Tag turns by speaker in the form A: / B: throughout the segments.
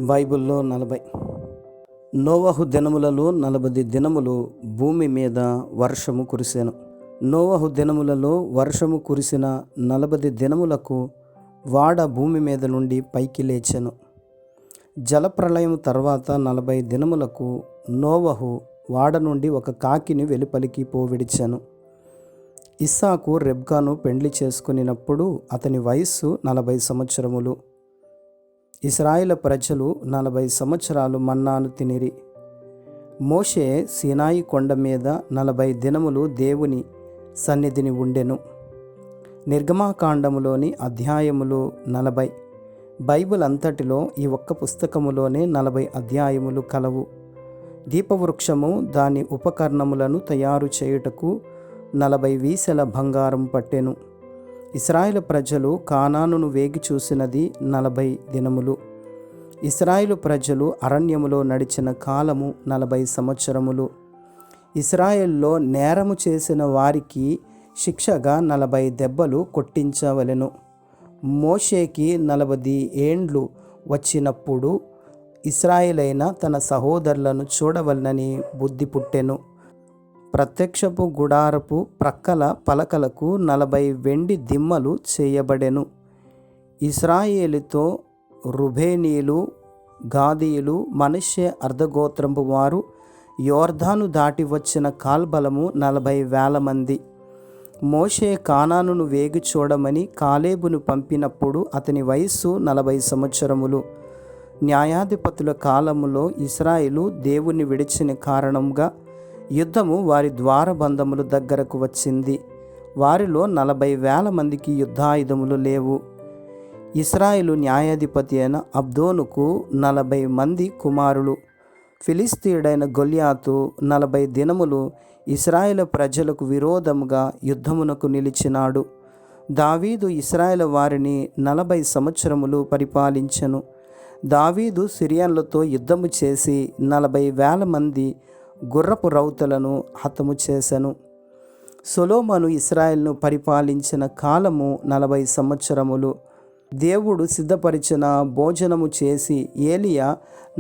A: బైబిల్లో 40 నోవహు దినములలో 40 దినములు భూమి మీద వర్షము కురిసెను. నోవహు దినములలో వర్షము కురిసిన 40 దినములకు వాడ భూమి మీద నుండి పైకి లేచెను. జలప్రళయం తర్వాత 40 దినములకు నోవహు వాడ నుండి ఒక కాకిని వెలుపలికి పోవిడిచెను. ఇస్సాకు రెబ్కాను పెండ్లి చేసుకునినప్పుడు అతని వయస్సు 40 సంవత్సరములు. ఇశ్రాయేలు ప్రజలు 40 సంవత్సరాలు మన్నాను తినిరి. మోషే సీనాయి కొండ మీద 40 దినములు దేవుని సన్నిధిని ఉండెను. నిర్గమాకాండములోని అధ్యాయములు 40. బైబిల్ అంతటిలో ఈ ఒక్క పుస్తకములోనే 40 అధ్యాయములు కలవు. దీపవృక్షము దాని ఉపకరణములను తయారు చేయుటకు 40 వీసెల బంగారం పట్టెను. ఇశ్రాయేలు ప్రజలు కానానును వేగి చూసినది 40 దినములు. ఇశ్రాయేలు ప్రజలు అరణ్యములో నడిచిన కాలము 40 సంవత్సరములు. ఇశ్రాయేల్లో నేరము చేసిన వారికి శిక్షగా 40 దెబ్బలు కొట్టించవలెను. మోషేకి 40 ఏండ్లు వచ్చినప్పుడు ఇశ్రాయేలైన తన సహోదరులను చూడవలనని బుద్ధి పుట్టెను. ప్రత్యక్షపు గుడారపు ప్రక్కల పలకలకు 40 వెండి దిమ్మలు చేయబడెను. ఇశ్రాయేలుతో రుబేనీయులు, గాదీయులు, మనష్షే అర్ధగోత్రంపు వారు యోర్దాను దాటి వచ్చిన కాల్బలము 40,000 మంది. మోషే కానానును వేగి చూడమని కాలేబును పంపినప్పుడు అతని వయస్సు 40 సంవత్సరములు. న్యాయాధిపతుల కాలములో ఇశ్రాయేలు దేవుని విడిచిన కారణంగా యుద్ధము వారి ద్వారబంధముల దగ్గరకు వచ్చింది. వారిలో 40,000 మందికి యుద్ధాయుధములు లేవు. ఇశ్రాయేలు న్యాయాధిపతి అయిన అబ్దోనుకు 40 మంది కుమారులు. ఫిలిస్తీయుడైన గొల్యాతు 40 దినములు ఇశ్రాయేలు ప్రజలకు విరోధముగా యుద్ధమునకు నిలిచినాడు. దావీదు ఇశ్రాయేలు వారిని 40 సంవత్సరములు పరిపాలించెను. దావీదు సిరియన్లతో యుద్ధము చేసి 40,000 మంది గుర్రపు రౌతులను హతము చేసెను. సొలొమోను ఇశ్రాయేలును పరిపాలించిన కాలము 40 సంవత్సరములు. దేవుడు సిద్ధపరిచిన భోజనము చేసి ఏలియా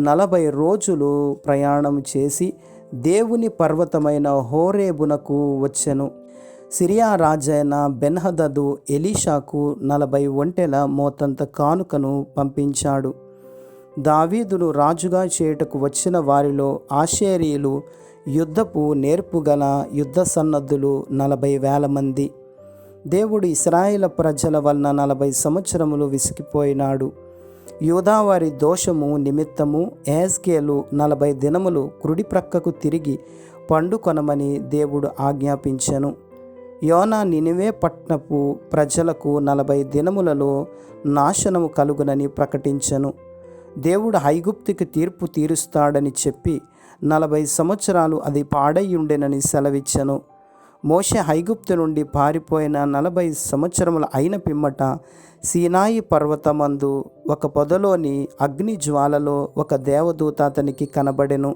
A: 40 రోజులు ప్రయాణం చేసి దేవుని పర్వతమైన హోరేబునకు వచ్చెను. సిరియా రాజైన బెన్హదదు ఎలీషాకు 40 ఒంటెల మోతంత కానుకను పంపించాడు. దావీదును రాజుగా చేయుటకు వచ్చిన వారిలో ఆషేరీయులు యుద్ధపు నేర్పుగల యుద్ధ సన్నద్ధులు 40,000 మంది. దేవుడు ఇశ్రాయేలు ప్రజల వలన 40 సంవత్సరములు విసిగిపోయినాడు. యూదావారి దోషము నిమిత్తము ఎహెజ్కేలు 40 దినములు కుడి ప్రక్కకు తిరిగి పండుకొనమని దేవుడు ఆజ్ఞాపించెను. యోనా నినివే పట్టణపు ప్రజలకు 40 దినములలో నాశనము కలుగునని ప్రకటించెను. దేవుడు ఐగుప్తుకి తీర్పు తీరుస్తాడని చెప్పి 40 సంవత్సరాలు అది పాడయ్యుండెనని సెలవిచ్చెను. మోషే ఐగుప్తు నుండి పారిపోయిన 40 సంవత్సరములు అయిన పిమ్మట సీనాయి పర్వతమందు ఒక పొదలోని అగ్ని జ్వాలలో ఒక దేవదూత అతనికి కనబడెను.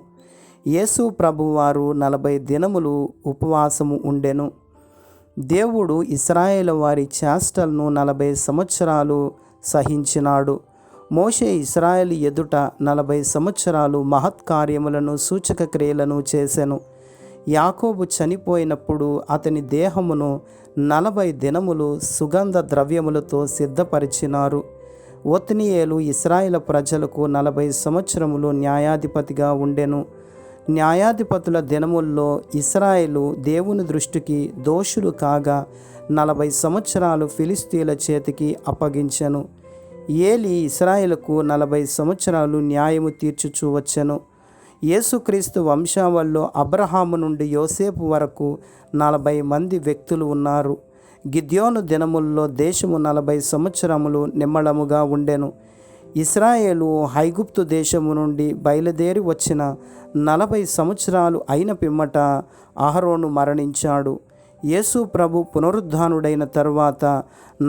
A: యేసు ప్రభువారు 40 దినములు ఉపవాసము ఉండెను. దేవుడు ఇశ్రాయేలు వారి చేష్టలను 40 సంవత్సరాలు సహించినాడు. మోషే ఇశ్రాయేలు ఎదుట 40 సంవత్సరాలు మహత్కార్యములను సూచక క్రియలను చేసెను. యాకోబు చనిపోయినప్పుడు అతని దేహమును 40 దినములు సుగంధ ద్రవ్యములతో సిద్ధపరిచినారు. ఒత్నీయేలు ఇశ్రాయేలు ప్రజలకు 40 సంవత్సరములు న్యాయాధిపతిగా ఉండెను. న్యాయాధిపతుల దినముల్లో ఇశ్రాయేలు దేవుని దృష్టికి దోషులు కాగా 40 సంవత్సరాలు ఫిలిస్తీయుల చేతికి అప్పగించెను. ఏలి ఇశ్రాయేలుకు 40 సంవత్సరాలు న్యాయము తీర్చుచూ వచ్చెను. యేసుక్రీస్తు వంశావళిలో అబ్రహాము నుండి యోసేపు వరకు 40 మంది వ్యక్తులు ఉన్నారు. గిద్యోను దినముల్లో దేశము 40 సంవత్సరములు నిమ్మళముగా ఉండెను. ఇశ్రాయేలు ఐగుప్తు దేశము నుండి బయలుదేరి వచ్చిన 40 సంవత్సరాలు అయిన పిమ్మట అహరోను మరణించాడు. యేసు ప్రభు పునరుద్ధానుడైన తరువాత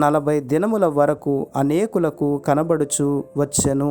A: 40 దినముల వరకు అనేకులకు కనబడుచు వచ్చెను.